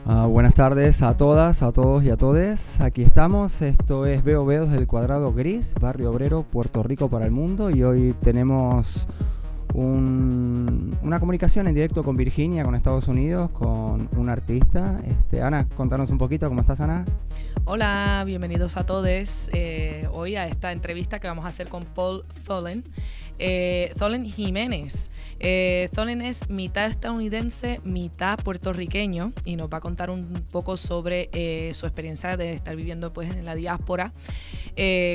Buenas tardes a todas, a todos y a todes. Aquí estamos. Esto es Veo desde el Cuadrado Gris, Barrio Obrero, Puerto Rico para el mundo. Y hoy tenemos una comunicación en directo con Virginia, con Estados Unidos, con un artista. Ana, contanos un poquito. ¿Cómo estás, Ana? Hola, bienvenidos a todos hoy a esta entrevista que vamos a hacer con Paul Thulin Jiménez. Thulin es mitad estadounidense, mitad puertorriqueño y nos va a contar un poco sobre su experiencia de estar viviendo pues en la diáspora,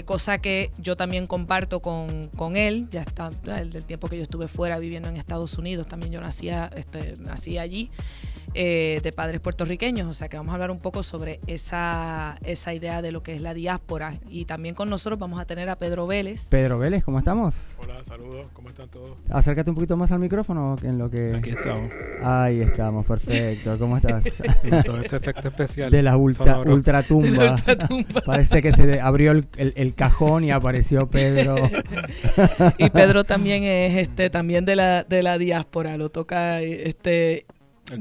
cosa que yo también comparto con él. Ya está, del tiempo que yo estuve fuera viviendo en Estados Unidos, también yo nací allí. De padres puertorriqueños, o sea que vamos a hablar un poco sobre esa idea de lo que es la diáspora. Y también con nosotros vamos a tener a Pedro Vélez. Pedro Vélez, ¿cómo estamos? Hola, saludos, ¿cómo están todos? Acércate un poquito más al micrófono en lo que... Aquí estamos. Ahí estamos, perfecto. ¿Cómo estás? Y todo ese efecto especial. De la ultratumba. Parece que se abrió el cajón y apareció Pedro. Y Pedro también es también de la diáspora, lo toca el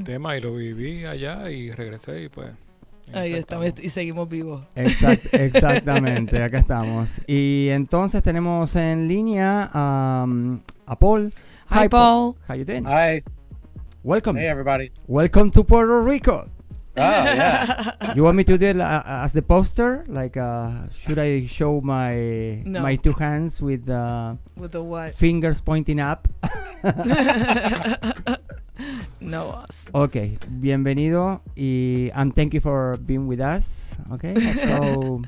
tema y lo viví allá y regresé y pues... Ahí estamos y seguimos vivos. Exactamente, acá estamos. Y entonces tenemos en línea a Paul. Hi, Paul. How you doing? Hi. Welcome. Hey, everybody. Welcome to Puerto Rico. Oh, yeah. You want me to do it as the poster? Like, should I show my two hands with the what? Fingers pointing up? No. Okay, bienvenido and thank you for being with us. Okay, so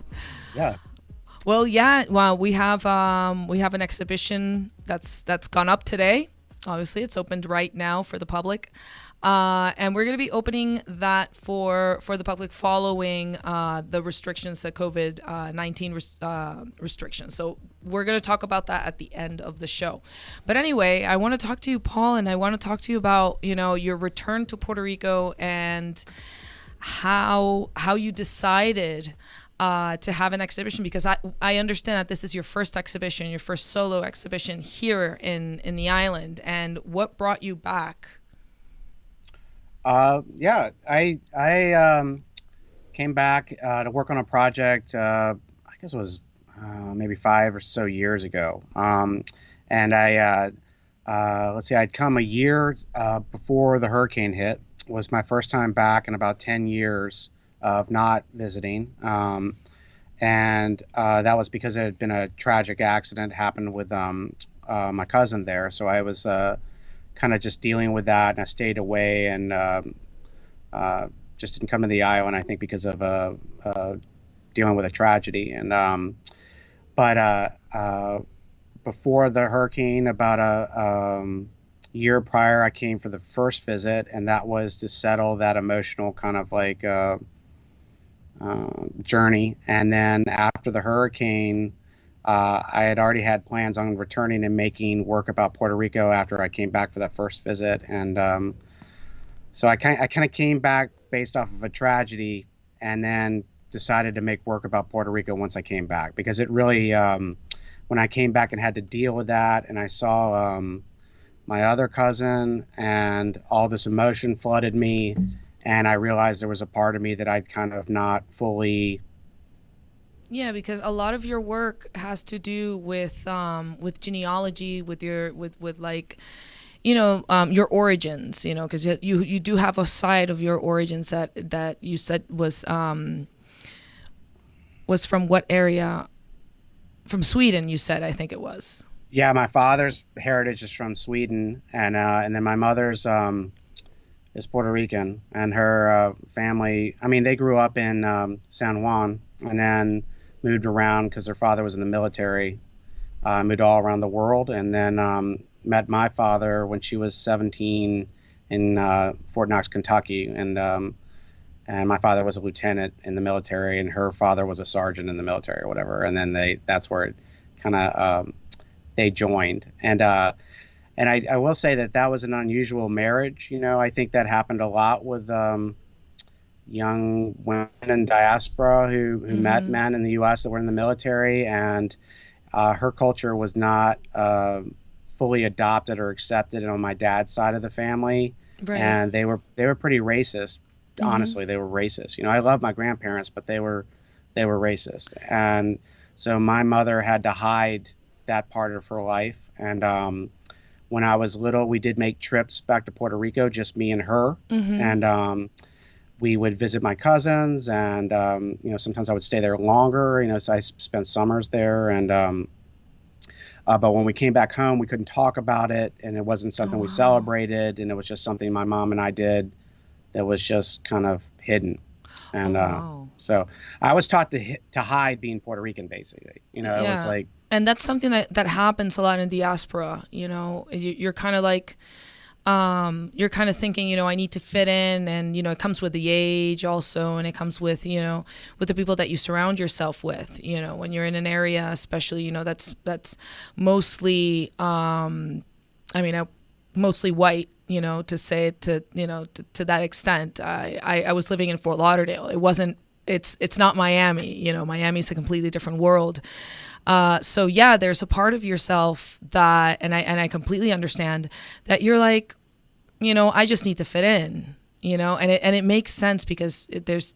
Yeah. Well, yeah. Well, we have an exhibition that's gone up today. Obviously, it's opened right now for the public, and we're going to be opening that for the public following the restrictions, the COVID-19 restrictions. So we're going to talk about that at the end of the show. But anyway, I want to talk to you, Paul, and I want to talk to you about your return to Puerto Rico and how you decided to have an exhibition, because I understand that this is your first exhibition, your first solo exhibition here in the island, and what brought you back? Yeah, I came back to work on a project, I guess it was maybe 5 or so years ago. And I'd come a year before the hurricane hit. It was my first time back in about 10 years of not visiting. And that was because it had been a tragic accident happened with my cousin there. So I was kind of just dealing with that, and I stayed away and just didn't come to the island, I think, because of dealing with a tragedy. And but before the hurricane, about a year prior, I came for the first visit, and that was to settle that emotional kind of like journey. And then after the hurricane, I had already had plans on returning and making work about Puerto Rico after I came back for that first visit. And so I kind of came back based off of a tragedy, and then decided to make work about Puerto Rico once I came back, because it really, when I came back and had to deal with that, and I saw my other cousin, and all this emotion flooded me, and I realized there was a part of me that I'd kind of not fully... Yeah, because a lot of your work has to do with genealogy, with like, your origins, because you do have a side of your origins that you said was from what area? From Sweden, you said, I think it was. Yeah, my father's heritage is from Sweden, and then my mother's is Puerto Rican, and her family, I mean, they grew up in San Juan, and then moved around because their father was in the military, moved all around the world, and then met my father when she was 17 in Fort Knox, Kentucky, and my father was a lieutenant in the military, and her father was a sergeant in the military or whatever, and then that's where it kind of they joined. And I will say that was an unusual marriage. I think that happened a lot with young women in diaspora who met men in the U.S. that were in the military, and her culture was not fully adopted or accepted on my dad's side of the family, right. And they were pretty racist honestly, they were racist. You know, I love my grandparents, but they were racist. And so my mother had to hide that part of her life. And when I was little, we did make trips back to Puerto Rico, just me and her. And we would visit my cousins, and you know, sometimes I would stay there longer. You know, so I spent summers there. And but when we came back home, we couldn't talk about it, and it wasn't something we celebrated, and it was just something my mom and I did that was just kind of hidden. And so I was taught to hide being Puerto Rican, basically. You know, it was like. And that's something that happens a lot in diaspora. You know, you're kind of like, you're kind of thinking, you know, I need to fit in, and, you know, it comes with the age also, and it comes with, you know, with the people that you surround yourself with. You know, when you're in an area, especially, you know, that's mostly, mostly white. You know, to say it to, you know, to that extent. I was living in Fort Lauderdale. It's not Miami. You know, Miami's a completely different world. So yeah, there's a part of yourself that, and I completely understand that you're like, you know, I just need to fit in, you know, and it makes sense because there's,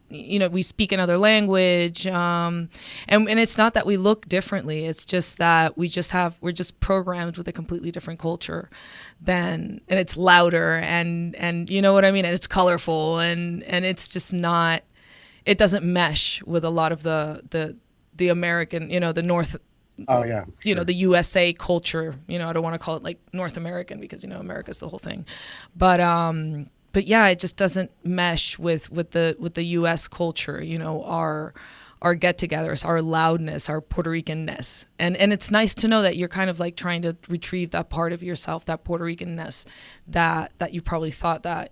you know, we speak another language, and it's not that we look differently. It's just that we're just programmed with a completely different culture and it's louder and you know what I mean? And it's colorful and it's just not, it doesn't mesh with a lot of the American, you know, the North, you know, the USA culture. You know, I don't want to call it like North American because, you know, America's the whole thing. But yeah, it just doesn't mesh with the US culture, you know, our get-togethers, our loudness, our Puerto Rican-ness. And it's nice to know that you're kind of like trying to retrieve that part of yourself, that Puerto Rican-ness that you probably thought that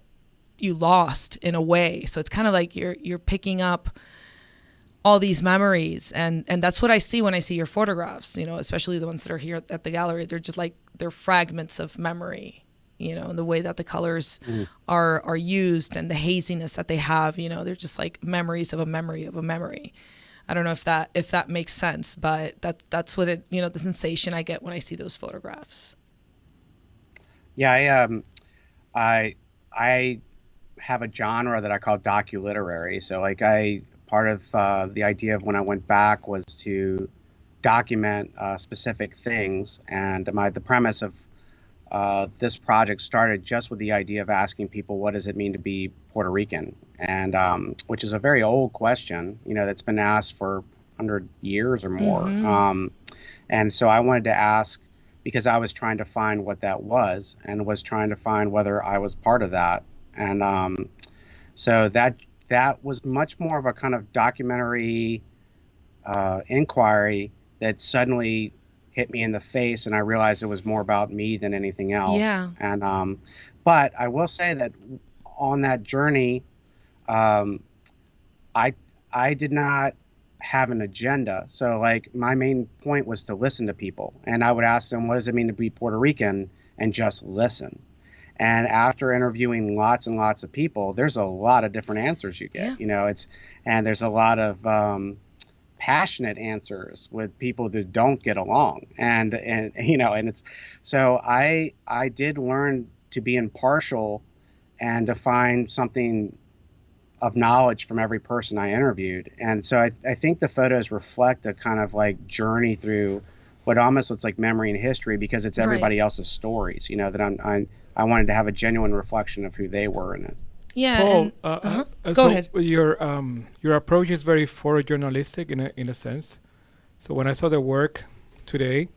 you lost in a way. So it's kind of like you're picking up all these memories, and that's what I see when I see your photographs, you know, especially the ones that are here at the gallery. They're just like, they're fragments of memory, you know, and the way that the colors are used and the haziness that they have, you know, they're just like memories of a memory of a memory. I don't know if that makes sense, but that's what it, you know, the sensation I get when I see those photographs. Yeah, I have a genre that I call doculiterary. So like part of the idea of when I went back was to document specific things, and the premise of this project started just with the idea of asking people, what does it mean to be Puerto Rican? And which is a very old question, you know, that's been asked for 100 years or more. And so I wanted to ask, because I was trying to find what that was, and was trying to find whether I was part of that. And so that was much more of a kind of documentary inquiry that suddenly hit me in the face, and I realized it was more about me than anything else. Yeah. And but I will say that on that journey, I did not have an agenda. So like my main point was to listen to people, and I would ask them, what does it mean to be Puerto Rican? And just listen. And after interviewing lots and lots of people, there's a lot of different answers you get. You know, and there's a lot of passionate answers with people that don't get along, and you know, and it's, so I did learn to be impartial and to find something of knowledge from every person I interviewed. And so I think the photos reflect a kind of like journey through what almost looks like memory and history, because it's everybody else's stories, you know, that I wanted to have a genuine reflection of who they were in it. Yeah. Paul, Go so ahead. Your approach is very photojournalistic in a sense. So when I saw the work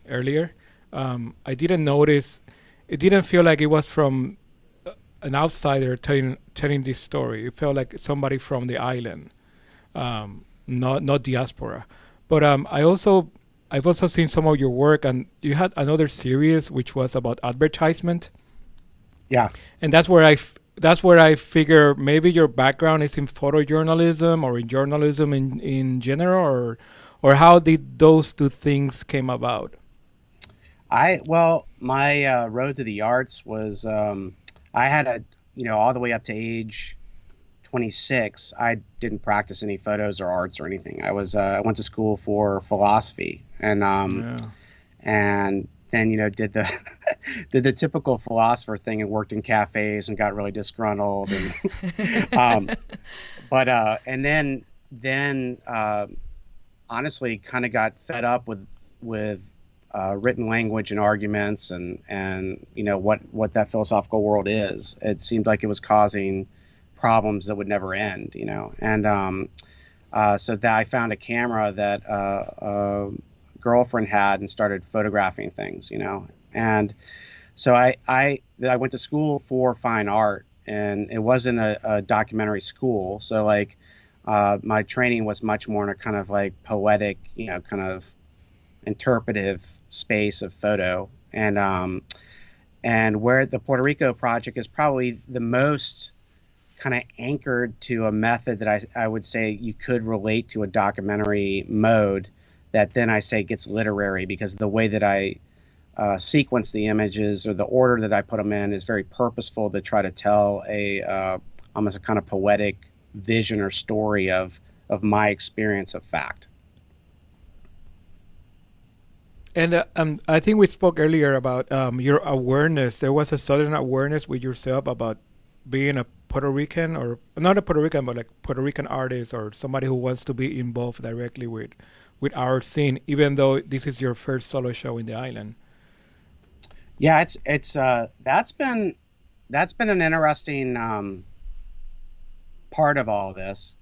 earlier, I didn't notice. It didn't feel like it was from an outsider telling this story. It felt like somebody from the island, not diaspora. But I've also seen some of your work, and you had another series which was about advertisement. Yeah. And that's where I figure maybe your background is in photojournalism or in journalism in general, or how did those two things came about? My road to the arts was, I had all the way up to age 26, I didn't practice any photos or arts or anything. I went to school for philosophy, and then did the did the typical philosopher thing and worked in cafes and got really disgruntled and and then honestly kind of got fed up with written language and arguments and what that philosophical world is. It seemed like it was causing problems that would never end, and so that I found a camera that a girlfriend had and started photographing things, and so I went to school for fine art, and it wasn't a documentary school, so like my training was much more in a kind of like poetic, kind of interpretive space of photo, and where the Puerto Rico project is probably the most kind of anchored to a method that I would say you could relate to a documentary mode that then I say gets literary, because the way that I sequence the images or the order that I put them in is very purposeful to try to tell almost a kind of poetic vision or story of my experience of fact. And I think we spoke earlier about your awareness. There was a sudden awareness with yourself about being a Puerto Rican, or not a Puerto Rican, but like Puerto Rican artist or somebody who wants to be involved directly with our scene, even though this is your first solo show in the island. Yeah, it's that's been an interesting part of all of this.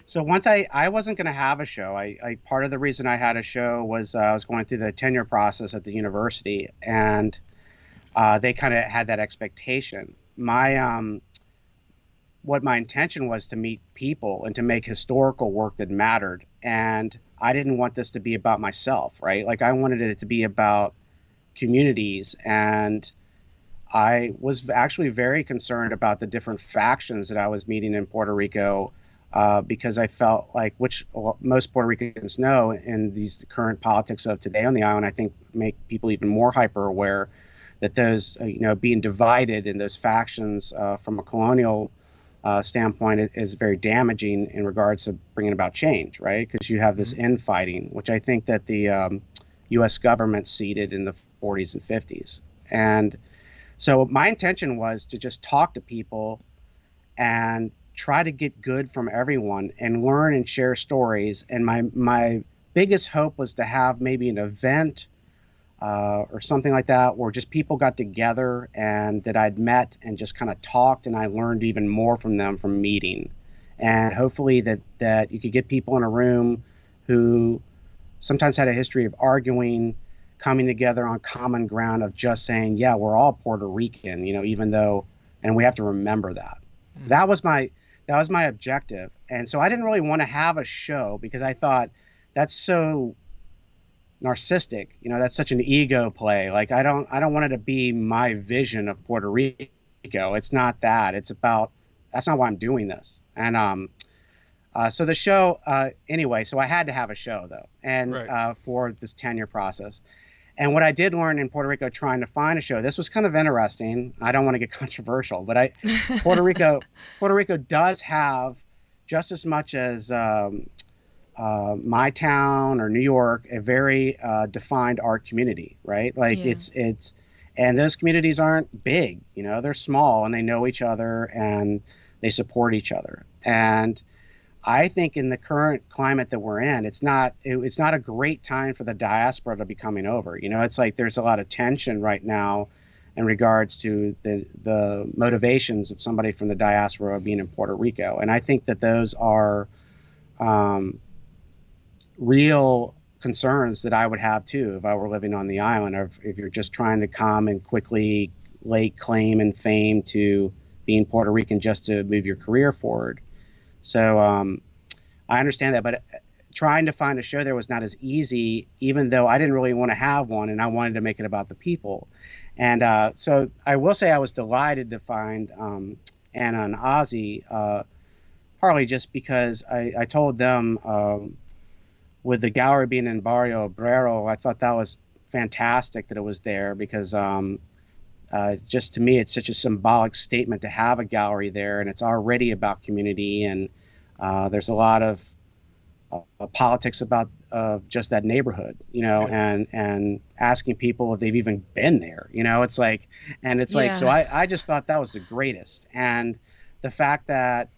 So once I wasn't going to have a show. I part of the reason I had a show was I was going through the tenure process at the university, and they kind of had that expectation. What my intention was to meet people and to make historical work that mattered, and I didn't want this to be about myself, right? Like I wanted it to be about communities, and I was actually very concerned about the different factions that I was meeting in Puerto Rico. Because I felt like, which most Puerto Ricans know, in these current politics of today on the island, I think make people even more hyper aware that those, being divided in those factions from a colonial standpoint is very damaging in regards to bringing about change, right? Because you have this infighting, which I think that the U.S. government seeded in the 40s and 50s. And so my intention was to just talk to people and try to get good from everyone and learn and share stories. And my biggest hope was to have maybe an event or something like that, where just people got together and that I'd met and just kind of talked, and I learned even more from them from meeting. And hopefully that you could get people in a room who sometimes had a history of arguing, coming together on common ground of just saying, yeah, we're all Puerto Rican, even though, and we have to remember that. That was my objective. And so I didn't really want to have a show because I thought that's so narcissistic, that's such an ego play. Like I don't want it to be my vision of Puerto Rico. It's not that. That's not why I'm doing this. And so the show, anyway, so I had to have a show though, and right. For this tenure process. And what I did learn in Puerto Rico trying to find a show, this was kind of interesting. I don't want to get controversial, but Puerto Rico does have, just as much as my town or New York, a very defined art community, right? Like yeah. And those communities aren't big, they're small, and they know each other and they support each other. And I think in the current climate that we're in, it's not a great time for the diaspora to be coming over. It's like there's a lot of tension right now in regards to the motivations of somebody from the diaspora being in Puerto Rico. And I think that those are real concerns that I would have too if I were living on the island, or if you're just trying to come and quickly lay claim and fame to being Puerto Rican just to move your career forward. So I understand that, but trying to find a show there was not as easy, even though I didn't really want to have one, and I wanted to make it about the people. And so I will say I was delighted to find Anna and Ozzie, partly just because I told them with the gallery being in Barrio Obrero, I thought that was fantastic that it was there, because just to me, it's such a symbolic statement to have a gallery there, and it's already about community, and there's a lot of politics about just that neighborhood, and asking people if they've even been there, it's like, and it's like, so I just thought that was the greatest. And the fact that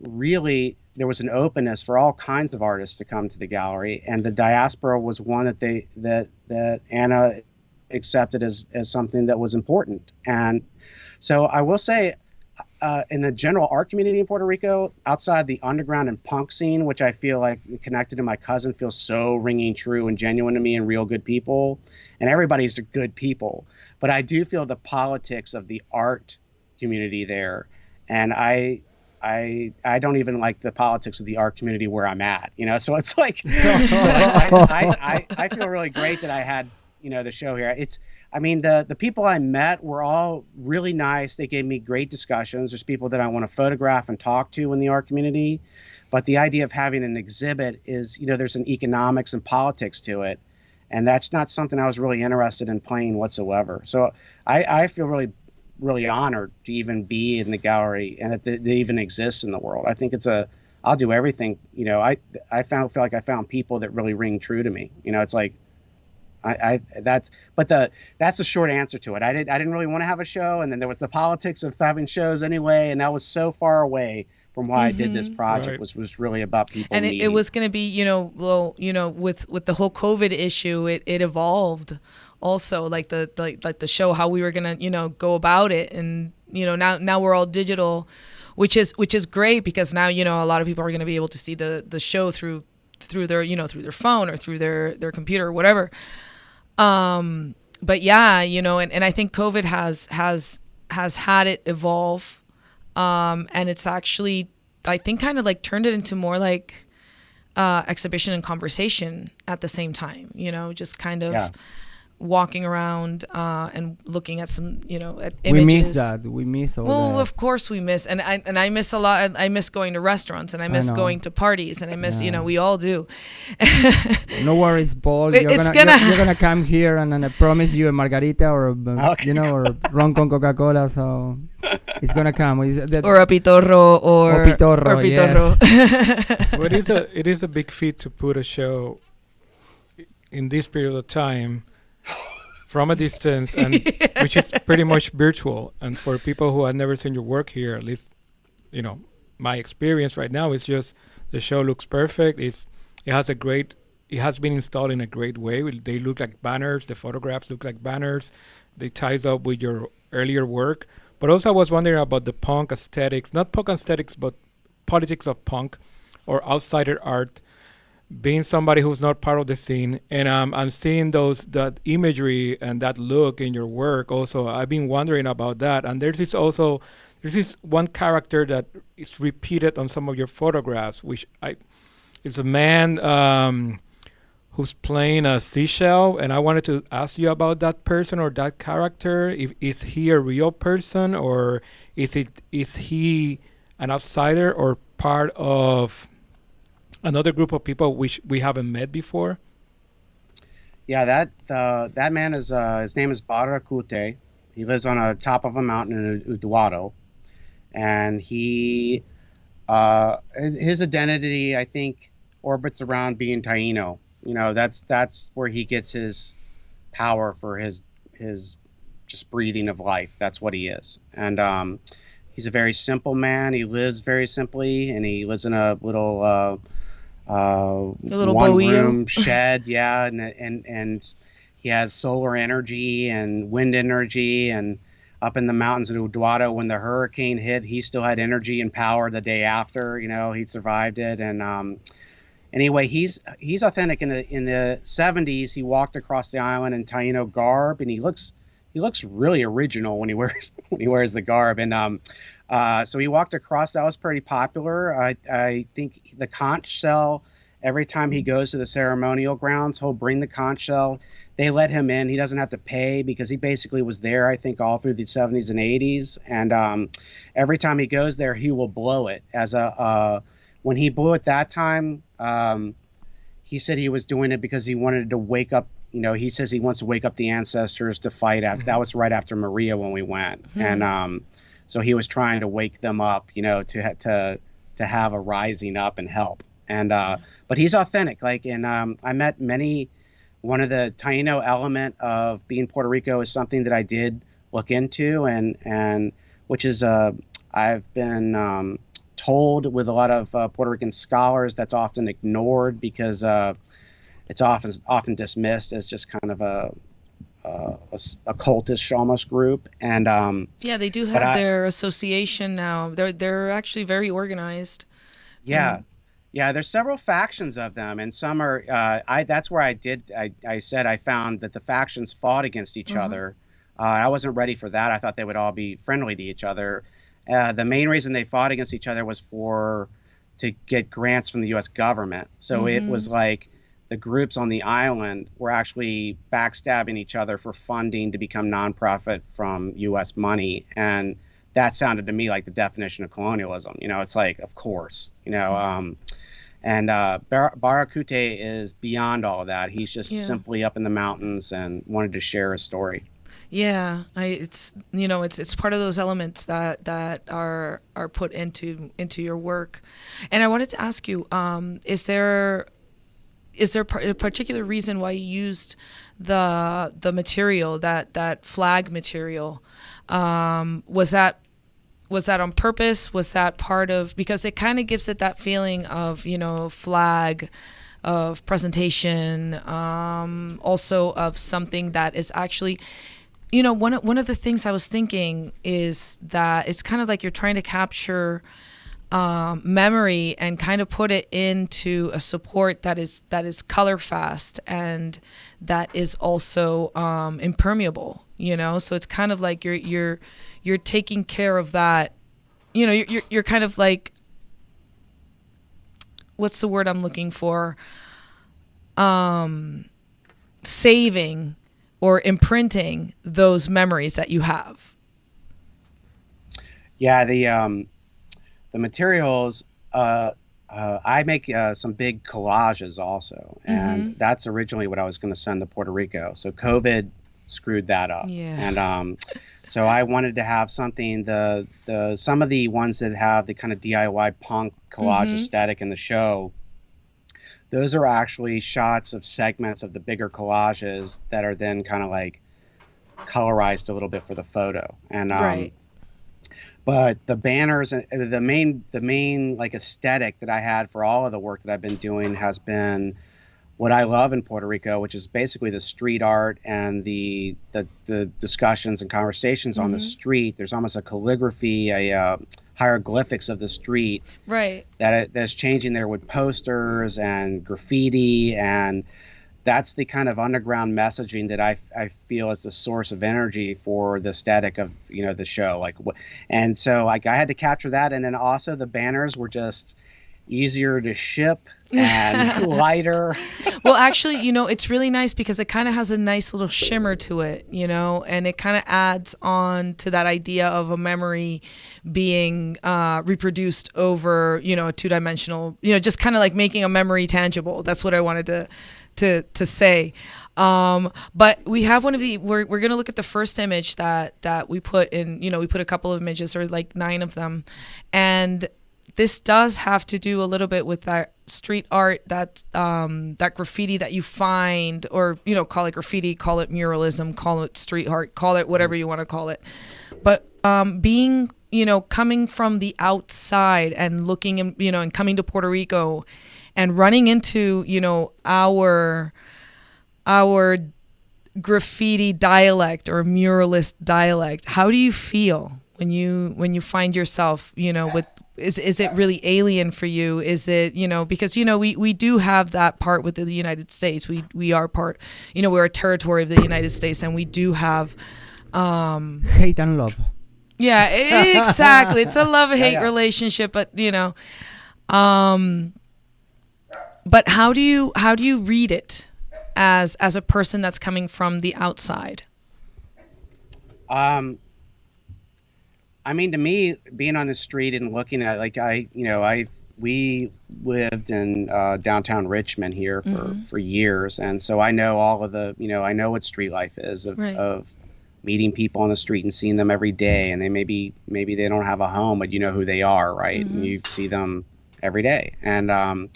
really there was an openness for all kinds of artists to come to the gallery, and the diaspora was one that Anna accepted as something that was important. And so I will say, in the general art community in Puerto Rico, outside the underground and punk scene, which I feel like connected to my cousin, feels so ringing true and genuine to me, and real good people, and everybody's good people. But I do feel the politics of the art community there, and I don't even like the politics of the art community where I'm at, so it's like, I feel really great that I had, the show here. The people I met were all really nice. They gave me great discussions. There's people that I want to photograph and talk to in the art community. But the idea of having an exhibit is, there's an economics and politics to it. And that's not something I was really interested in playing whatsoever. So I feel really, really honored to even be in the gallery and that they even exist in the world. I think I'll do everything. I feel like I found people that really ring true to me. It's like, that's the short answer to it. I didn't really want to have a show, and then there was the politics of having shows anyway, and that was so far away from why I did this project. Right. was really about people. And it was going to be, with the whole COVID issue, it evolved also, like the show, how we were going to go about it, and now we're all digital, which is great, because now a lot of people are going to be able to see the show through their through their phone or through their computer or whatever. But yeah, and I think COVID has had it evolve, and it's actually, I think, kind of like turned it into more like exhibition and conversation at the same time, just kind of walking around and looking at some, at images. We miss that. We miss all that. Well, of course we miss, and I miss a lot. I miss going to restaurants, and I miss going to parties, and I miss, we all do. No worries, Paul. You're gonna come here, and I promise you a margarita or or rum con Coca-Cola. So it's gonna come. Or a pitorro or pitorro. Yes. Well, it is a big feat to put a show in this period of time from a distance, and which is pretty much virtual. And for people who have never seen your work here, at least, my experience right now is just the show looks perfect. It has been installed in a great way. They look like banners. The photographs look like banners. They ties up with your earlier work. But also I was wondering about the punk aesthetics, not punk aesthetics, but politics of punk or outsider art. Being somebody who's not part of the scene, and I'm seeing that imagery and that look in your work also. I've been wondering about that. And there's this one character that is repeated on some of your photographs, which is a man who's playing a seashell, and I wanted to ask you about that person or that character. Is he a real person, or is he an outsider or part of another group of people which we haven't met before? Yeah, that man is his name is Baracute. He lives on a top of a mountain in Utuado, and his identity, I think, orbits around being Taino. That's where he gets his power for his just breathing of life. That's what he is, and he's a very simple man. He lives very simply, and he lives in a little one-room shed, and he has solar energy and wind energy, and up in the mountains of Utuado, when the hurricane hit, he still had energy and power the day after. He survived it, and anyway, he's authentic. In the 70s, he walked across the island in Taino garb, and he looks really original when he wears the garb, and so he walked across. That was pretty popular. I think the conch shell, every time he goes to the ceremonial grounds, he'll bring the conch shell. They let him in. He doesn't have to pay, because he basically was there, I think, all through the 70s and 80s. And every time he goes there, he will blow it. When he blew it that time, he said he was doing it because he wanted to wake up. He says he wants to wake up the ancestors to fight. That was right after Maria when we went. And so he was trying to wake them up, to have a rising up and help. And but he's authentic. Like, and I met many. One of the Taino element of being Puerto Rico is something that I did look into, and which is I've been told with a lot of Puerto Rican scholars that's often ignored because it's often dismissed as just kind of a cultish almost group. And yeah, they do have their association now. They're actually very organized. Yeah. Yeah, there's several factions of them, and some are. That's where I said I found that the factions fought against each other. I wasn't ready for that. I thought they would all be friendly to each other. The main reason they fought against each other was to get grants from the U.S. government. So it was like the groups on the island were actually backstabbing each other for funding to become nonprofit from U.S. money, and that sounded to me like the definition of colonialism. It's like, of course, and Barakute is beyond all of that. He's just simply up in the mountains and wanted to share his story. Yeah, it's part of those elements that are put into your work. And I wanted to ask you, is there a particular reason why you used the material, that flag material? Was that on purpose? Was that part of, because it kind of gives it that feeling of, flag, of presentation, also of something that is actually, one of the things I was thinking is that it's kind of like you're trying to capture memory and kind of put it into a support that is color fast and that is also impermeable, so it's kind of like you're taking care of that, you're kind of like, what's the word I'm looking for, saving or imprinting those memories that you have. Yeah, the materials, I make some big collages also, and that's originally what I was going to send to Puerto Rico. So COVID screwed that up. And so I wanted to have something, some of the ones that have the kind of DIY punk collage aesthetic in the show, those are actually shots of segments of the bigger collages that are then kind of like colorized a little bit for the photo. And right. But the banners and the main like aesthetic that I had for all of the work that I've been doing has been what I love in Puerto Rico, which is basically the street art and the discussions and conversations on the street. There's almost a calligraphy, hieroglyphics of the street, right? That's changing there with posters and graffiti, and that's the kind of underground messaging that I feel is the source of energy for the aesthetic of the show. And so I had to capture that, and then also the banners were just easier to ship and lighter. Well, actually, it's really nice because it kind of has a nice little shimmer to it, and it kind of adds on to that idea of a memory being reproduced over, a two-dimensional, just kind of like making a memory tangible. That's what I wanted to say. But we have one of we're going to look at the first image that we put in, we put a couple of images, or like 9 of them. And this does have to do a little bit with that street art, that graffiti that you find, or, call it graffiti, call it muralism, call it street art, call it whatever you want to call it. But being, coming from the outside and looking, and coming to Puerto Rico and running into, our graffiti dialect or muralist dialect, how do you feel when you find yourself, with, is it really alien for you? Is it, because, we do have that part with the United States. We are part, we're a territory of the United States, and we do have hate and love. Yeah, exactly. It's a love-hate relationship, but but how do you read it as a person that's coming from the outside? I mean, to me, being on the street and looking at, we lived in downtown Richmond here for years, and so I know all of the, I know what street life is of meeting people on the street and seeing them every day, and they maybe they don't have a home, but you know who they are, right? And you see them every day, and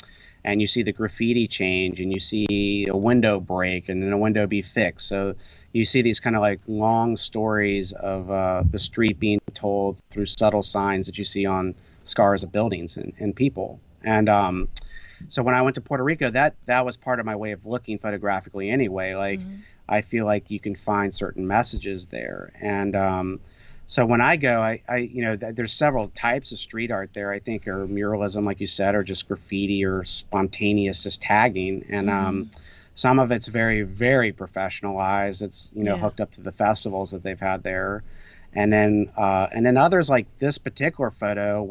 and you see the graffiti change, and you see a window break, and then a window be fixed. So you see these kind of like long stories of the street being told through subtle signs that you see on scars of buildings and people. And so when I went to Puerto Rico, that was part of my way of looking photographically anyway. Like, I feel like you can find certain messages there. And so when I go, I there's several types of street art there, I think, or muralism, like you said, or just graffiti or spontaneous just tagging. And some of it's very, very professionalized. It's, hooked up to the festivals that they've had there. And then others, like this particular photo,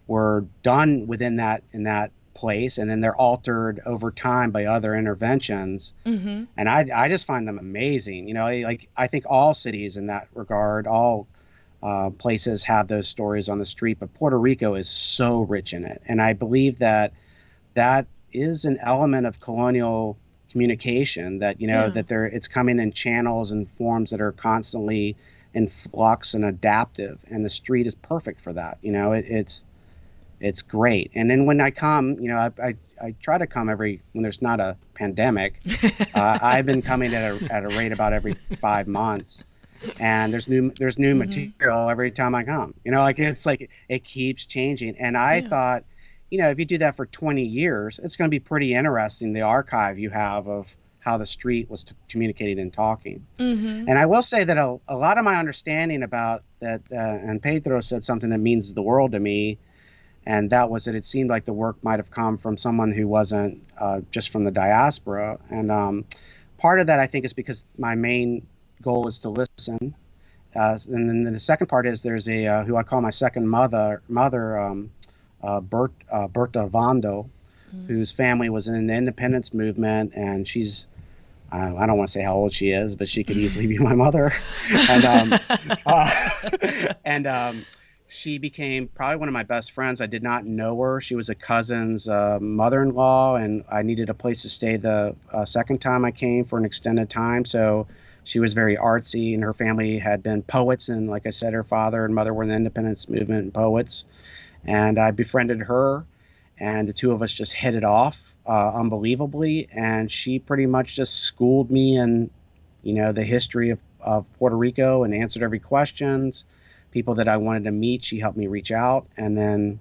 were done in that place, and then they're altered over time by other interventions. And I just find them amazing. Like, I think all cities in that regard, all places have those stories on the street, but Puerto Rico is so rich in it. And I believe that is an element of colonial communication, that it's coming in channels and forms that are constantly in flux and adaptive, and the street is perfect for that. It's great. And then when I come, I try to come when there's not a pandemic. I've been coming at a rate about every 5 months, and there's new material every time I come. It's like it keeps changing. And I thought, if you do that for 20 years, it's going to be pretty interesting, the archive you have of how the street was communicating and talking. And I will say that a lot of my understanding about that, and Pedro said something that means the world to me, and that was that it seemed like the work might have come from someone who wasn't just from the diaspora. And part of that, I think, is because my main goal is to listen. And then the second part is there's who I call my second mother, Berta Vondo, whose family was in the independence movement, and she's, I don't want to say how old she is, but she could easily be my mother. And she became probably one of my best friends. I did not know her. She was a cousin's mother-in-law, and I needed a place to stay the second time I came for an extended time. So she was very artsy, and her family had been poets. And like I said, her father and mother were in the independence movement and poets. And I befriended her, and the two of us just hit it off unbelievably. And she pretty much just schooled me in, the history of Puerto Rico, and answered every questions. People that I wanted to meet, she helped me reach out. And then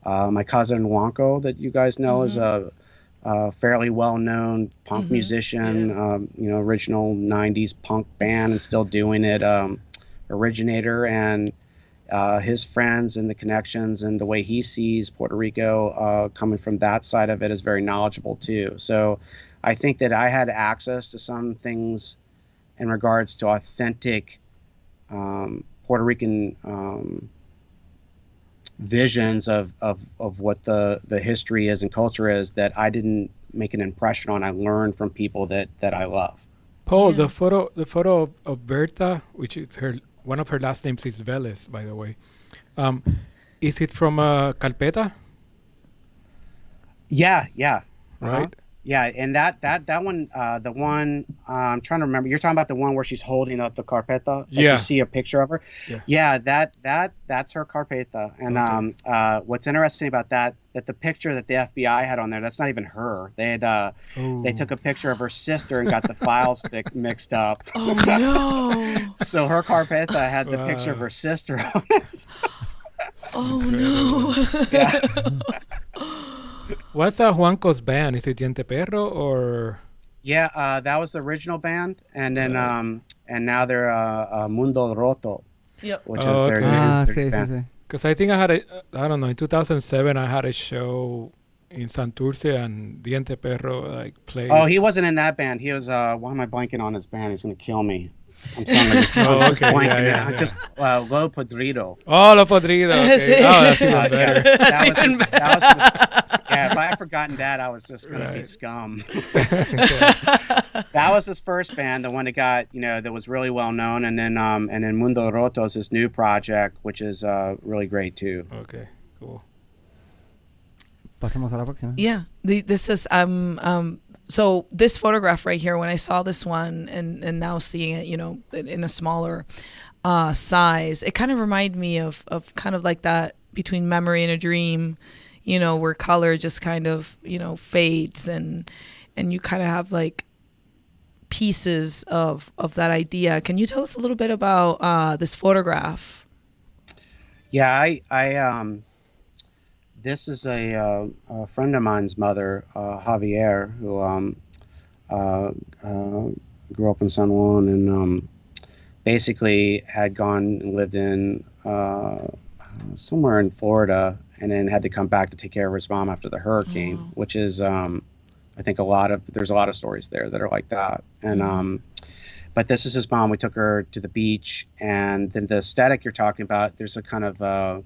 my cousin Blanco, that you guys know, is a fairly well-known punk musician, original 90s punk band and still doing it, originator. And his friends and the connections and the way he sees Puerto Rico coming from that side of it is very knowledgeable too. So I think that I had access to some things in regards to authentic Puerto Rican visions of what the history is and culture is, that I didn't make an impression on. I learned from people that I love. Paul, the photo of Berta, which is one of her last names is Vélez, by the way. Is it from Carpeta? Yeah. Right. Yeah, and that one, the one I'm trying to remember. You're talking about the one where she's holding up the carpeta. Yeah. You see a picture of her. Yeah. That's her carpeta. And what's interesting about that the picture that the FBI had on there, that's not even her. They had they took a picture of her sister and got the files mixed up. Oh no! So her carpeta had the picture of her sister on it. Oh no! Yeah. What's Juanco's band? Is it Diente Perro or? Yeah, that was the original band, and then and now they're Mundo Roto. Yep. Which is their new band. Because I think I had I don't know, in 2007 I had a show in Santurce and Diente Perro played. Oh, he wasn't in that band. He was why am I blanking on his band? He's gonna kill me. I'm just blanking. Just Lo Podrido. Oh, Lo Podrido. Okay. Oh, that's even better. That's even better. Yeah, if I had forgotten that, I was just gonna be scum. That was his first band, the one that got that was really well known, and then Mundo Roto is his new project, which is really great too. Okay, cool. Pasemos a la próxima. Yeah, this is so this photograph right here, when I saw this one and now seeing it, in a smaller size, it kind of reminded me of kind of like that between memory and a dream. where color just kind of, fades and you kind of have like pieces of that idea. Can you tell us a little bit about this photograph? Yeah, I this is a friend of mine's mother, Javier, who grew up in San Juan and basically had gone and lived in somewhere in Florida, and then had to come back to take care of his mom after the hurricane, which is I think there's a lot of stories there that are like that. And but this is his mom. We took her to the beach, and then the aesthetic you're talking about, there's a kind of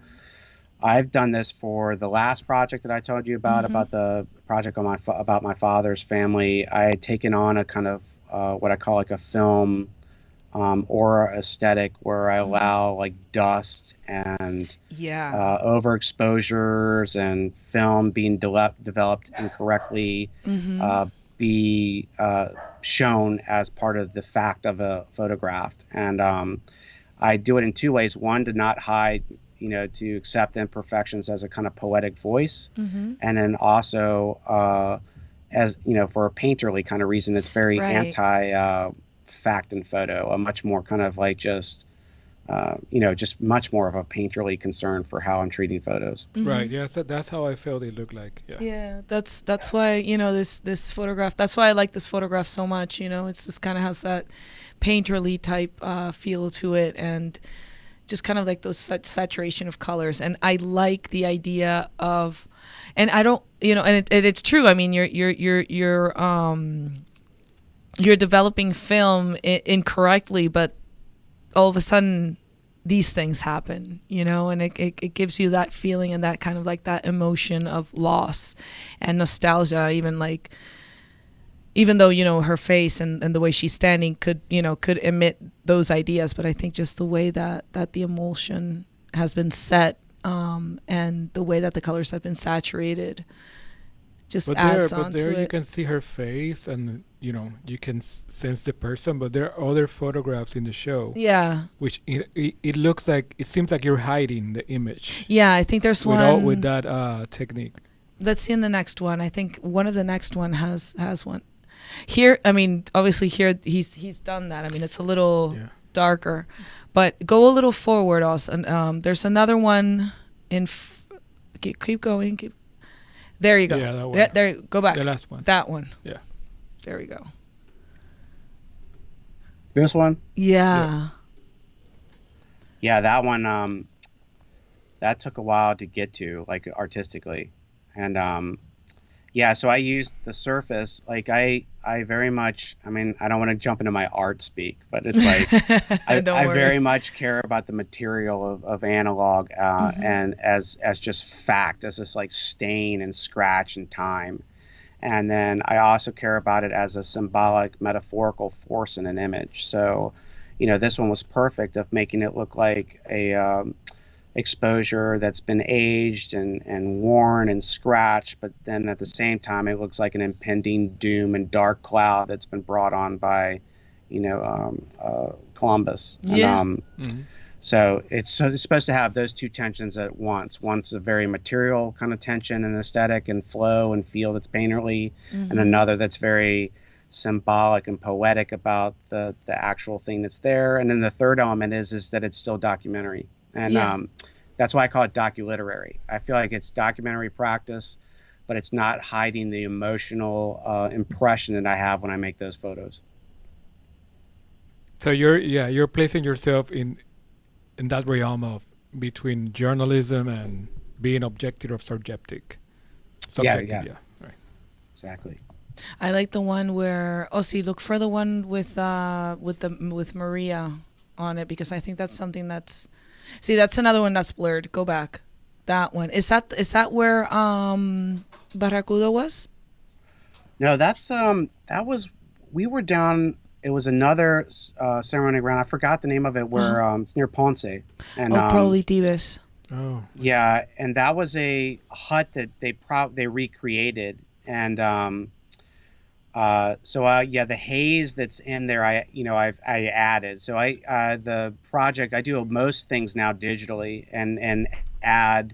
I've done this for the last project that I told you about the project on about my father's family. I had taken on a kind of what I call like a film aura aesthetic, where I allow like dust and overexposures and film being developed incorrectly be shown as part of the fact of a photograph. And I do it in two ways. One, to not hide, to accept imperfections as a kind of poetic voice. And then also, as for a painterly kind of reason, it's very anti fact and photo, a much more kind of like just much more of a painterly concern for how I'm treating photos. Right. Yeah. So that's how I felt it looked like. Yeah. Yeah. That's why, this photograph, that's why I like this photograph so much. It's just kind of has that painterly type feel to it, and just kind of like those saturation of colors. And I like the idea of, and I don't, and it's true. I mean, you're developing film incorrectly, but all of a sudden these things happen, and it gives you that feeling and that kind of like that emotion of loss and nostalgia, even though, her face and the way she's standing could emit those ideas. But I think just the way that the emulsion has been set, and the way that the colors have been saturated just adds on to it. But there you can see her face, and you can sense the person. But there are other photographs in the show, which it looks like, it seems like you're hiding the image. Yeah, I think there's one with that technique. Let's see in the next one. I think one of the next one has one. Here, I mean, obviously here he's done that. I mean, it's a little darker, but go a little forward also. And there's another one in. Keep going. There you go. Yeah, that one. There. Go back. The last one. That one. Yeah. There we go. This one? Yeah. Yeah, that one. That took a while to get to, like, artistically, and so I used the surface. Like I very much. I mean, I don't want to jump into my art speak, but it's like I very much care about the material of analog, and as just fact, as this like stain and scratch and time. And then I also care about it as a symbolic, metaphorical force in an image. So, this one was perfect of making it look like a exposure that's been aged and worn and scratched, but then at the same time it looks like an impending doom and dark cloud that's been brought on by, Columbus. Yeah. And, so it's supposed to have those two tensions at once. One's a very material kind of tension and aesthetic and flow and feel that's painterly, and another that's very symbolic and poetic about the actual thing that's there. And then the third element is that it's still documentary. And that's why I call it doculiterary. I feel like it's documentary practice, but it's not hiding the emotional impression that I have when I make those photos. So you're placing yourself in that realm of between journalism and being objective or subjective. Yeah, right. Exactly. I like the one where Ozzie, look for the one with Maria on it, because I think that's something that's. See, that's another one that's blurred. Go back. That one. Is that where Barracuda was? No, that was, we were down, it was another ceremony ground. I forgot the name of it, where it's near Ponce. And probably Dives. Oh. Yeah, and that was a hut that they recreated, and the haze that's in there, I added. So the project, I do most things now digitally and add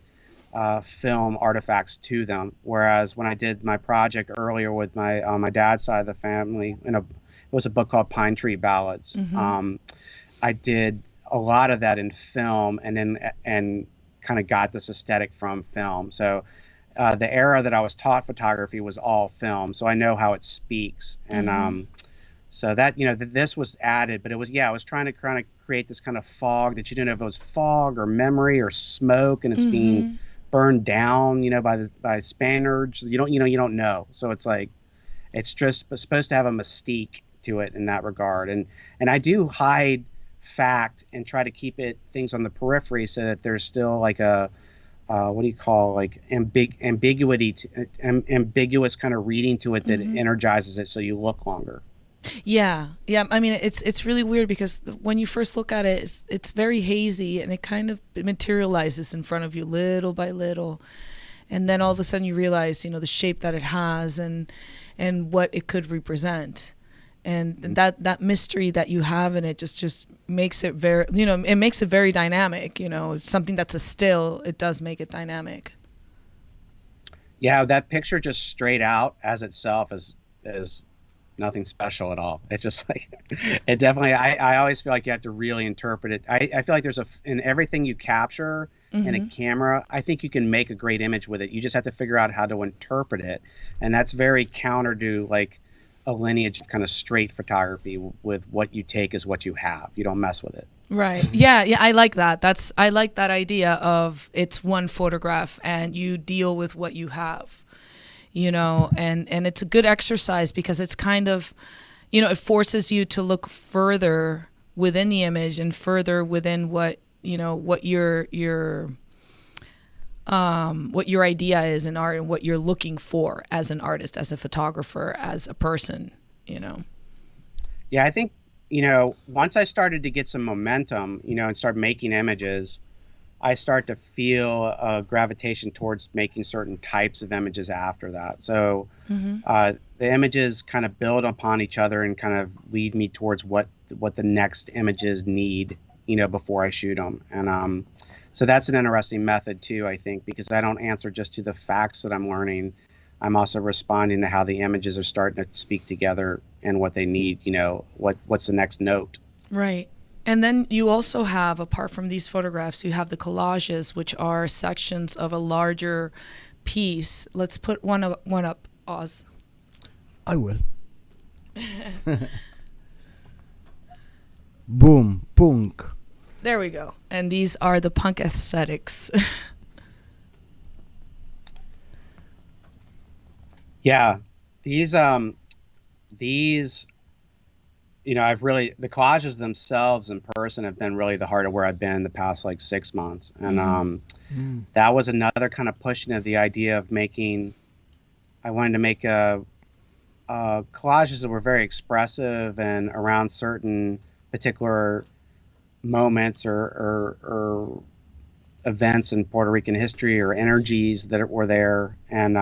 film artifacts to them. Whereas when I did my project earlier with my dad's side of the family, it was a book called Pine Tree Ballads. I did a lot of that in film, and kind of got this aesthetic from film. So the era that I was taught photography was all film, so I know how it speaks. And so that, this was added, but it was trying to kind of create this kind of fog that you didn't know if it was fog or memory or smoke, and it's being burned down, by Spaniards. You don't know. So it's like, it's just supposed to have a mystique to it in that regard. And I do hide fact and try to keep things on the periphery so that there's still like a what do you call, like ambiguous kind of reading to it that energizes it so you look longer. Yeah. I mean, it's really weird because when you first look at it, it's very hazy, and it kind of materializes in front of you little by little, and then all of a sudden you realize, the shape that it has and what it could represent. And that mystery that you have in it just makes it very, it makes it very dynamic. Something that's a still, it does make it dynamic. Yeah, that picture just straight out as itself is nothing special at all. It's just like, it definitely, I always feel like you have to really interpret it. I feel like there's in everything you capture in a camera, I think you can make a great image with it. You just have to figure out how to interpret it. And that's very counter to like a lineage kind of straight photography with what you take is what you have. You don't mess with it. Right. Yeah. I like that. I like that idea of it's one photograph and you deal with what you have, and it's a good exercise because it's kind of, it forces you to look further within the image and further within what your idea is in art and what you're looking for as an artist, as a photographer, as a person, Yeah, I think, once I started to get some momentum, and start making images, I start to feel a gravitation towards making certain types of images after that. So the images kind of build upon each other and kind of lead me towards what the next images need, before I shoot them. And so that's an interesting method too, I think, because I don't answer just to the facts that I'm learning. I'm also responding to how the images are starting to speak together and what they need, what's the next note. Right. And then you also have, apart from these photographs, you have the collages, which are sections of a larger piece. Let's put one up, Oz. I will. Boom, punk. There we go. And these are the punk aesthetics. Yeah, these I've really, the collages themselves in person have been really the heart of where I've been the past like 6 months. And that was another kind of pushing of the idea of I wanted to make collages that were very expressive and around certain particular moments or events in Puerto Rican history or energies that were there. And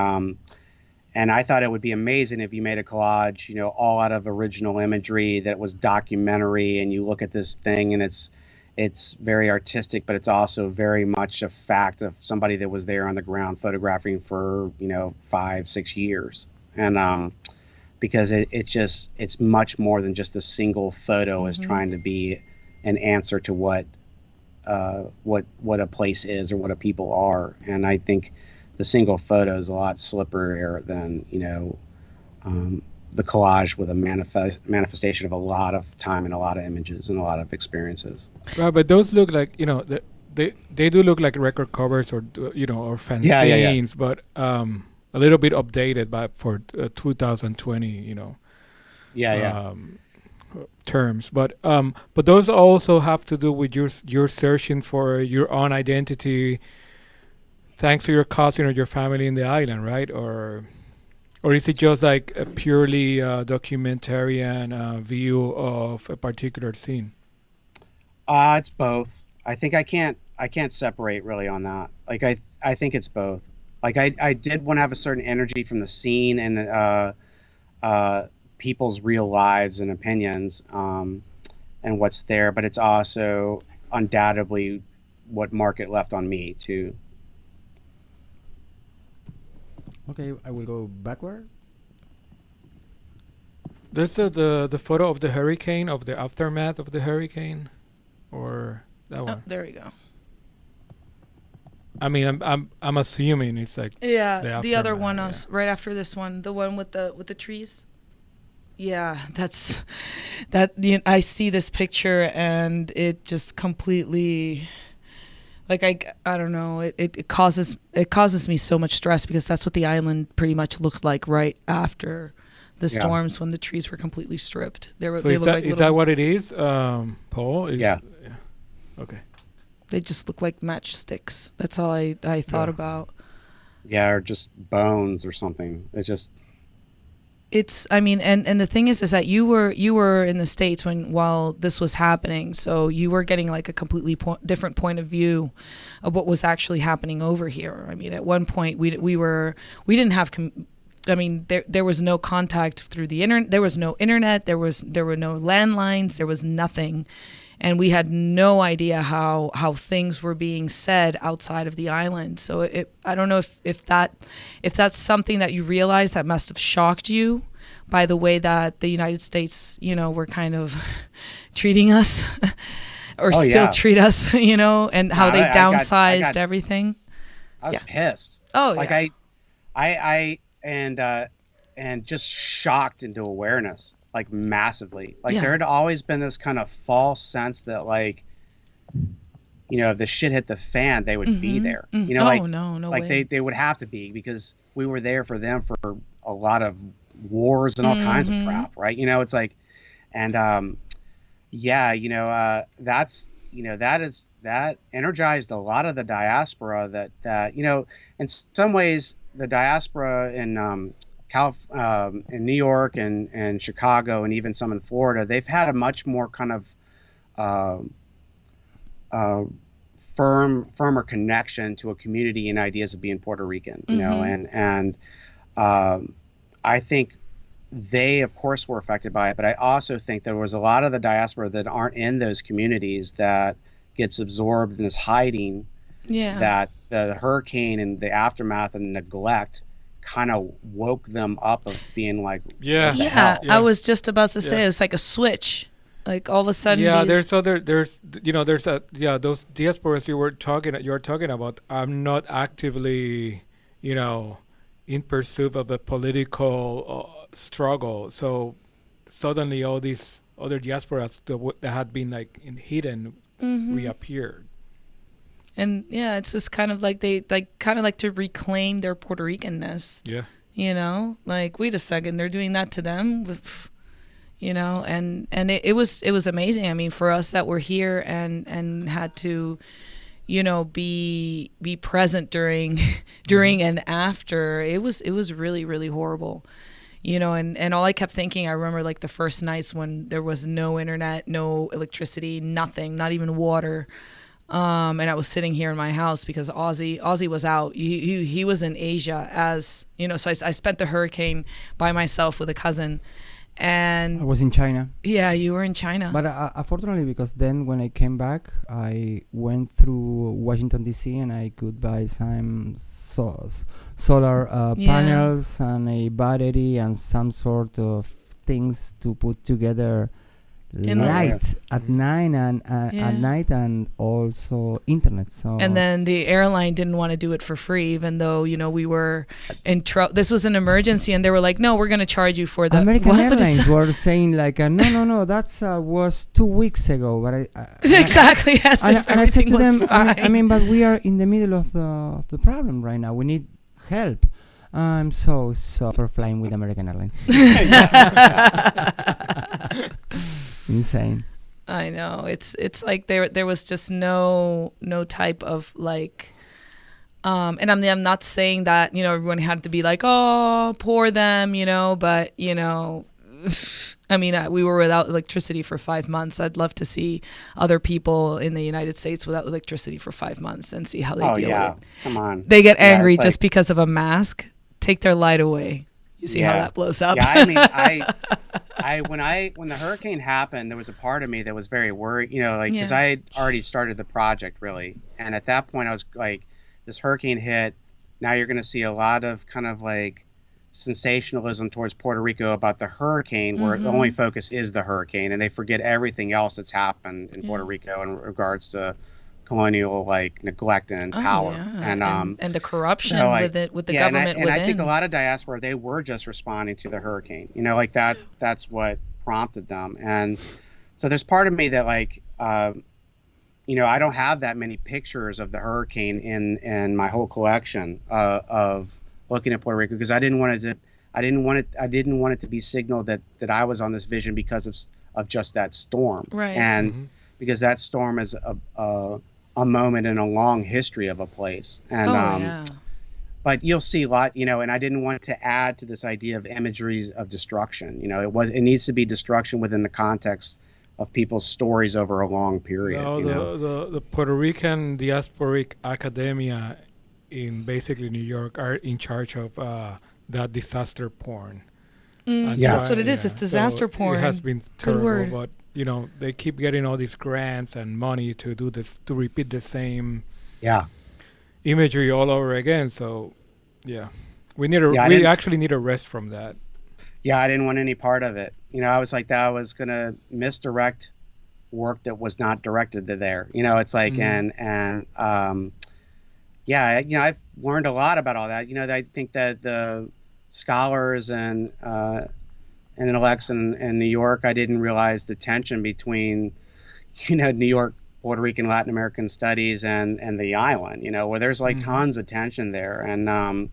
I thought it would be amazing if you made a collage, all out of original imagery that was documentary, and you look at this thing and it's very artistic, but it's also very much a fact of somebody that was there on the ground photographing for 5-6 years. And because it's much more than just a single photo is trying to be an answer to what a place is or what a people are. And I think the single photo is a lot slipperier than the collage with a manifestation of a lot of time and a lot of images and a lot of experiences. Right, but those look like they do look like record covers or or fanzines, but a little bit updated for 2020 terms. But those also have to do with your searching for your own identity, thanks to your cousin or your family in the island, right? Or is it just like a purely documentarian view of a particular scene? It's both. I think I can't separate really on that. Like I think it's both. Like I did want to have a certain energy from the scene and people's real lives and opinions and what's there, but it's also undoubtedly what Market left on me too. Okay, I will go backward. There's the photo of the hurricane, of the aftermath of the hurricane, or that Oh, one. there we go. I mean, I'm assuming it's like Yeah, the other aftermath, one, yeah. right after this one, the one with the trees. Yeah, that's that. I see this picture and it just completely, like I don't know. It causes me so much stress because that's what the island pretty much looked like right after the Yeah. storms when the trees were completely stripped. So They is look that like is little, that what it is, Paul? Yeah. Okay. they just look like matchsticks. That's all I thought Yeah. about. Yeah, or just bones or something. It just It's, I mean, and the thing is that you were in the States while this was happening, so you were getting like a completely different point of view of what was actually happening over here. I mean, at one point we didn't have I mean, there was no contact through the internet. There was no internet. There were no landlines. There was nothing, and we had no idea how things were being said outside of the island. So I don't know if that's something that you realized that must have shocked you by the way that the United States, were kind of treating us or still treat us, and how they downsized everything. I was pissed. Oh, like yeah. I and just shocked into awareness, like massively. Like there had always been this kind of false sense that like, if the shit hit the fan, they would be there. No like way. they would have to be because we were there for them for a lot of wars and all kinds of crap, right? It's like, and that energized a lot of the diaspora that in some ways the diaspora in in New York and Chicago and even some in Florida, they've had a much more kind of firmer connection to a community and ideas of being Puerto Rican, and I think they of course were affected by it, but I also think there was a lot of the diaspora that aren't in those communities that gets absorbed and is hiding. Yeah. That the hurricane and the aftermath and neglect kind of woke them up of being like, Yeah. what the hell? I was just about to say it was like a switch. Like all of a sudden. Yeah, there's those diasporas you're talking about are not actively, in pursuit of a political struggle. So suddenly all these other diasporas that had been like hidden reappeared. And yeah, it's just kind of like they kind of like to reclaim their Puerto Ricanness. Yeah. Like wait a second, they're doing that to them. And it was amazing. I mean, for us that were here and had to, be present during and after, it was really, really horrible. And all I kept thinking, I remember like the first nights when there was no internet, no electricity, nothing, not even water. And I was sitting here in my house because Ozzie was out. He was in Asia so I spent the hurricane by myself with a cousin. And I was in China. Yeah, you were in China. But unfortunately, because then when I came back, I went through Washington, D.C. and I could buy some solar panels and a battery and some sort of things to put together light at night and also internet. So and then the airline didn't want to do it for free, even though we were in trouble. This was an emergency, and they were like, "No, we're going to charge you for the." American Airlines were saying like, "No, that was 2 weeks ago." But I exactly. Yes, and I said to them, fine. I mean, but we are in the middle of the problem right now. We need help. I'm so for flying with American Airlines. Insane. I know. It's like there was just no type of like and I'm not saying that, everyone had to be like, "Oh, poor them," but I mean, we were without electricity for 5 months. I'd love to see other people in the United States without electricity for 5 months and see how they deal with it. Come on. They get angry just because of a mask. Take their light away. You see how that blows up. Yeah, I mean, when the hurricane happened, there was a part of me that was very worried, because I had already started the project really, and at that point I was like, this hurricane hit now you're going to see a lot of kind of like sensationalism towards Puerto Rico about the hurricane, where the only focus is the hurricane, and they forget everything else that's happened in Puerto Rico in regards to colonial like neglect and power, and the corruption with the government and within. I think a lot of diaspora, they were just responding to the hurricane, you know, like that's what prompted them. And so there's part of me that like you know, I don't have that many pictures of the hurricane in my whole collection of looking at Puerto Rico, because I didn't want it to be signaled that I was on this vision because of just that storm, right? And because that storm is a moment in a long history of a place, and but you'll see a lot, you know. And I didn't want to add to this idea of imageries of destruction. You know, it needs to be destruction within the context of people's stories over a long period. No, the Puerto Rican Diasporic Academia in basically New York are in charge of that disaster porn. That's what it is. It's disaster porn. It has been terrible, but you know, they keep getting all these grants and money to do this, to repeat the same imagery all over again. So we actually need a rest from that. I didn't want any part of it. You know, I was like, that I was gonna misdirect work that was not directed to there. You know, it's like, and you know, I've learned a lot about all that. You know, I think that the scholars and intellects in New York, I didn't realize the tension between, you know, New York, Puerto Rican, Latin American studies and the island, you know, where there's like tons of tension there. And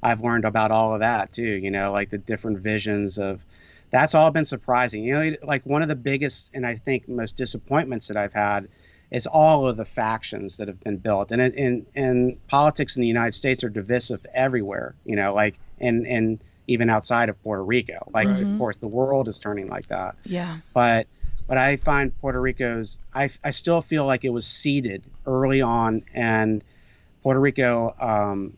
I've learned about all of that too, you know, like the different visions of, that's all been surprising. You know, like one of the biggest and I think most disappointments that I've had is all of the factions that have been built. And in politics in the United States are divisive everywhere, you know, like and even outside of Puerto Rico. Like, of course, the world is turning like that. Yeah. But I find Puerto Rico's, I still feel like it was seeded early on, and Puerto Rico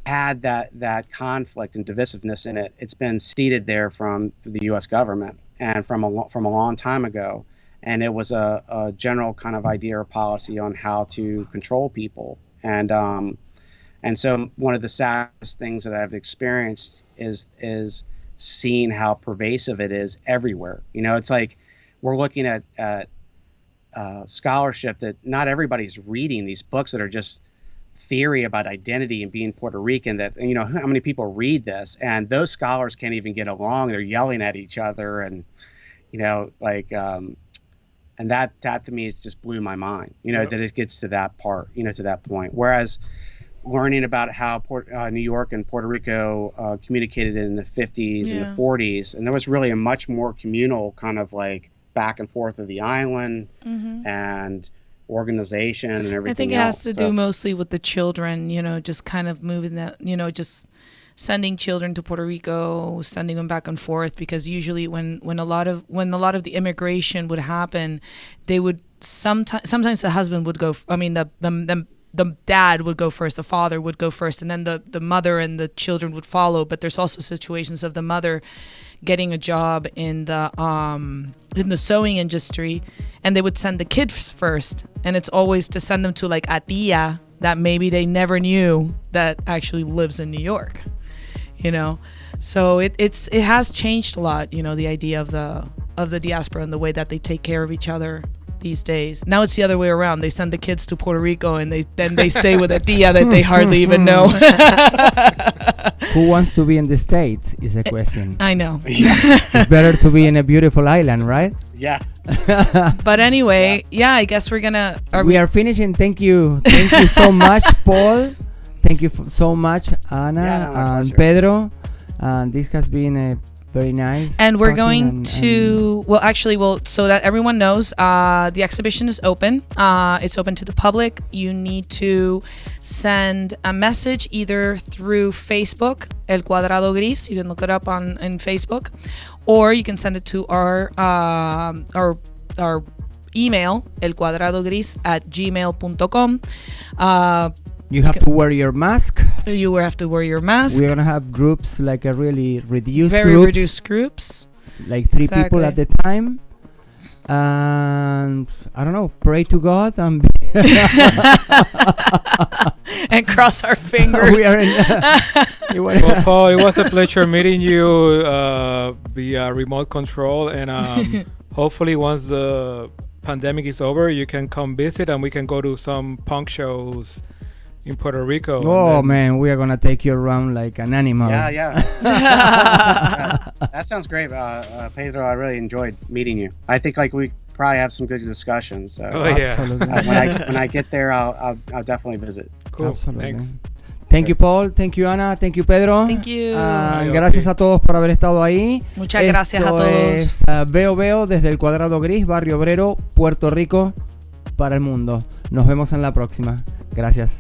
had that conflict and divisiveness in it. It's been seeded there from the U.S. government and from a long time ago. And it was a general kind of idea or policy on how to control people. And so one of the saddest things that I've experienced is seeing how pervasive it is everywhere. You know, it's like we're looking at scholarship that not everybody's reading, these books that are just theory about identity and being Puerto Rican, that, you know, how many people read this, and those scholars can't even get along. They're yelling at each other, and, you know, like, and that to me is just blew my mind, you know, that it gets to that part, you know, to that point. Whereas learning about how New York and Puerto Rico communicated in the 50s and the 40s, and there was really a much more communal kind of like back and forth of the island and organization and everything. I think it has to do mostly with the children, you know, just kind of moving that, you know, just sending children to Puerto Rico, sending them back and forth, because usually when a lot of the immigration would happen, they would sometimes the husband would go, I mean the dad would go first, the father would go first, and then the mother and the children would follow. But there's also situations of the mother getting a job in the sewing industry, and they would send the kids first, and it's always to send them to like a tia that maybe they never knew that actually lives in New York, you know. So it has changed a lot, you know, the idea of the diaspora and the way that they take care of each other these days. Now it's the other way around. They send the kids to Puerto Rico, and they stay with a tia that they hardly even know. Who wants to be in the States is a question. I know. It's better to be in a beautiful island, right? Yeah. But anyway, I guess we're gonna. We are finishing. Thank you so much, Paul. Thank you so much, Ana and Pedro. And this has been a very nice. And we're going to, so that everyone knows, the exhibition is open. It's open to the public. You need to send a message either through Facebook, El Cuadrado Gris. You can look it up on Facebook, or you can send it to our email, elcuadradogris@gmail.com. You have to wear your mask. You have to wear your mask. We're going to have groups, like a really reduced Very reduced groups. Like 3 people at the time. And I don't know, pray to God. And and cross our fingers. We are in Well, Paul, it was a pleasure meeting you via remote control, and hopefully once the pandemic is over, you can come visit and we can go to some punk shows in Puerto Rico. Oh man, we are gonna take you around like an animal. Yeah, yeah. That sounds great, Pedro. I really enjoyed meeting you. I think like we probably have some good discussions. So Oh yeah. Absolutely. when I get there, I'll definitely visit. Cool. Absolutely. Thanks. Thank you, Paul. Thank you, Ana. Thank you, Pedro. Thank you. Gracias a todos por haber estado ahí. Muchas gracias a Esto todos. es, Veo desde el Cuadrado Gris, Barrio Obrero, Puerto Rico, para el mundo. Nos vemos en la próxima. Gracias.